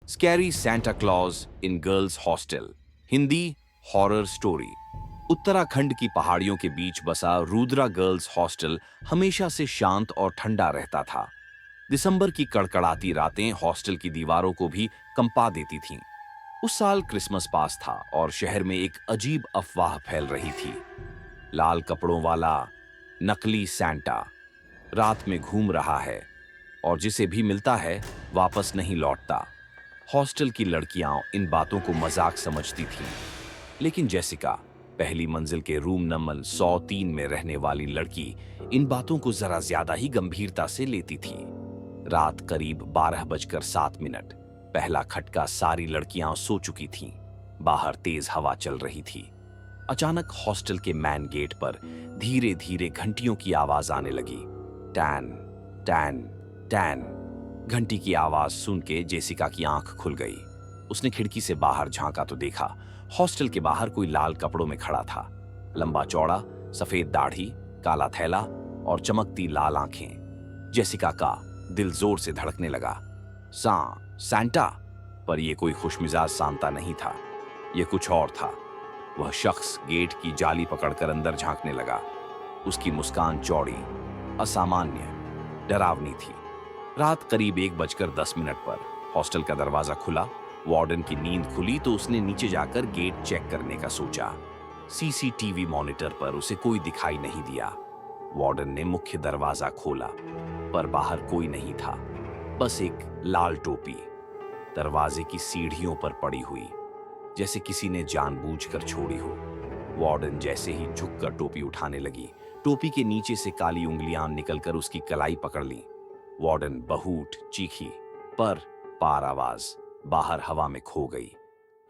Scary Santa clause in girls hostel, Hindi horror story. Uttarakhand की पहाड़ियों के बीच बसा रुद्रा गर्ल्स हॉस्टल हमेशा से शांत और ठंडा रहता था। दिसंबर की कड़कड़ाती रातें हॉस्टल की दीवारों को भी कंपा देती थीं। उस साल क्रिसमस पास था और शहर में एक अजीब अफवाह फैल रही थी। लाल कपड़ों वाला नकली सैंटा रात में घूम रहा है और जिसे भी मिलता है वापस नहीं लौटता। हॉस्टल की लड़कियां इन बातों को मजाक समझती थीं, लेकिन जेसिका, पहली मंजिल के रूम नंबर 103 में रहने वाली लड़की, इन बातों को जरा ज्यादा ही गंभीरता से लेती थी। रात करीब 12:07। पहला खटका, सारी लड़कियां सो चुकी थीं। बाहर तेज हवा चल रही थी। अचानक हॉस्टल के मैन गेट पर धीरे धीरे घंटियों की आवाज आने लगी। Tan tan tan. घंटी की आवाज सुन के जेसिका की आंख खुल गई। उसने खिड़की से बाहर झांका तो देखा हॉस्टल के बाहर कोई लाल कपड़ों में खड़ा था। लंबा चौड़ा, सफेद दाढ़ी, काला थैला और चमकती लाल आंखें। जेसिका का दिल जोर से धड़कने लगा। सैंटा। पर यह कोई खुशमिजाज सांता नहीं था, यह कुछ और था। वह शख्स गेट की जाली पकड़कर अंदर झांकने लगा। उसकी मुस्कान चौड़ी, असामान्य, डरावनी थी। रात करीब 1:10 पर हॉस्टल का दरवाजा खुला। वार्डन की नींद खुली तो उसने नीचे जाकर गेट चेक करने का सोचा। सीसीटीवी मॉनिटर पर उसे कोई दिखाई नहीं दिया। वार्डन ने मुख्य दरवाजा खोला, पर बाहर कोई नहीं था, बस एक लाल टोपी दरवाजे की सीढ़ियों पर पड़ी हुई, जैसे किसी ने जानबूझकर छोड़ी हो। वार्डन जैसे ही झुककर टोपी उठाने लगी, टोपी के नीचे से काली उंगलियां निकलकर उसकी कलाई पकड़ ली। वार्डन बहूट चीखी, पर पार आवाज बाहर हवा में खो गई।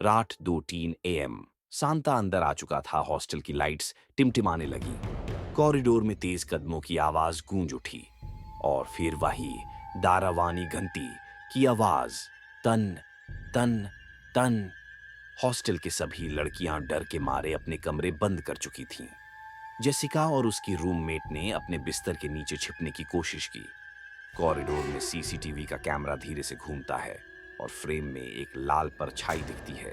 रात 2:03 AM। सांता अंदर आ चुका था। हॉस्टल की लाइट्स टिमटिमाने लगी। कॉरिडोर में तेज कदमों की आवाज गूंज उठी और फिर वही दारावानी घंटी की आवाज। तन तन तन। हॉस्टल के सभी लड़कियां डर के मारे अपने कमरे बंद कर चुकी थीं। जेसिका और उसकी रूममेट ने अपने बिस्तर के नीचे छिपने की कोशिश की। कॉरिडोर में सीसीटीवी का कैमरा धीरे से घूमता है और फ्रेम में एक लाल परछाई दिखती है,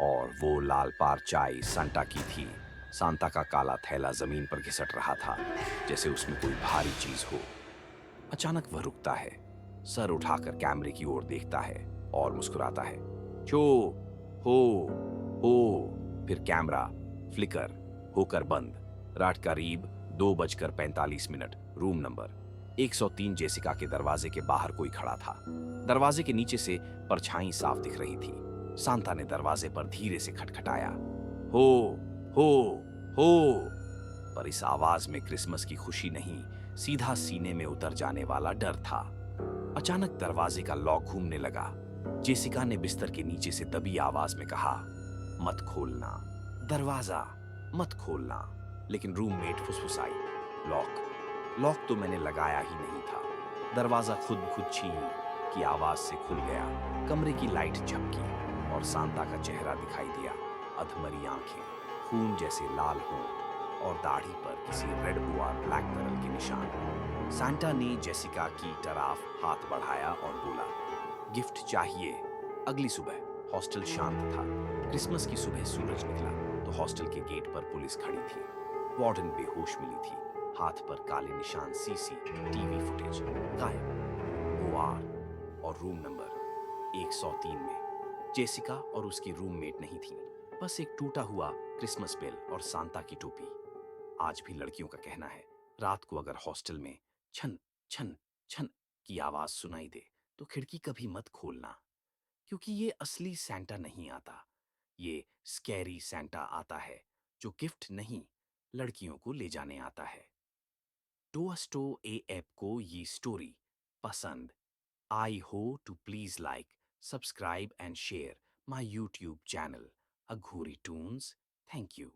और वो लाल परछाई सांता की थी। सांता का काला थैला जमीन पर घिसट रहा था, जैसे उसमें कोई भारी चीज हो। अचानक वह रुकता है, सर उठाकर कैमरे की ओर देखता है और मुस्कुराता है। छो हो हो। फिर कैमरा फ्लिकर होकर बंद। रात करीब 2:45। Room number 103। जेसिका के दरवाजे के बाहर कोई खड़ा था। दरवाजे के नीचे से परछाई साफ दिख रही थी। सांता ने दरवाजे पर धीरे से खटखटाया। हो हो हो। पर इस आवाज में क्रिसमस की खुशी नहीं, सीधा सीने में उतर जाने वाला डर था। अचानक दरवाजे का लॉक घूमने लगा। जेसिका ने बिस्तर के नीचे से दबी आवाज में कहा, मत खोलना दरवाजा, मत खोलना। लेकिन रूममेट फुसफुसाई, लॉक लॉक तो मैंने लगाया ही नहीं था। दरवाजा खुद ब खुद छी की आवाज से खुल गया। कमरे की लाइट झपकी और सांता का चेहरा दिखाई दिया। अधमरी आंखें, खून जैसे लाल होंठ और दाढ़ी पर किसी रेड बुआ ब्लैक तरल के निशान। सांता ने जेसिका की तरफ हाथ बढ़ाया और बोला, गिफ्ट चाहिए। अगली सुबह हॉस्टल शांत था। क्रिसमस की सुबह सूरज निकला तो हॉस्टल के गेट पर पुलिस खड़ी थी। वार्डन बेहोश मिली थी, हाथ पर काले निशान। सीसीटीवी फुटेज गायब। ओआर और रूम नंबर 103 में जेसिका और उसकी रूममेट नहीं थी, बस एक टूटा हुआ क्रिसमस बेल और सांता की टोपी। आज भी लड़कियों का कहना है, रात को अगर हॉस्टल में छन छन छन की आवाज सुनाई दे तो खिड़की कभी मत खोलना, क्योंकि ये असली सैंटा नहीं आता। ये स्कैरी सैंटा आता है, जो गिफ्ट नहीं, लड़कियों को ले जाने आता है। टोस्टो ए ऐप को ये स्टोरी पसंद आई हो to please like, subscribe and share my YouTube channel, Aghori Toons. Thank you.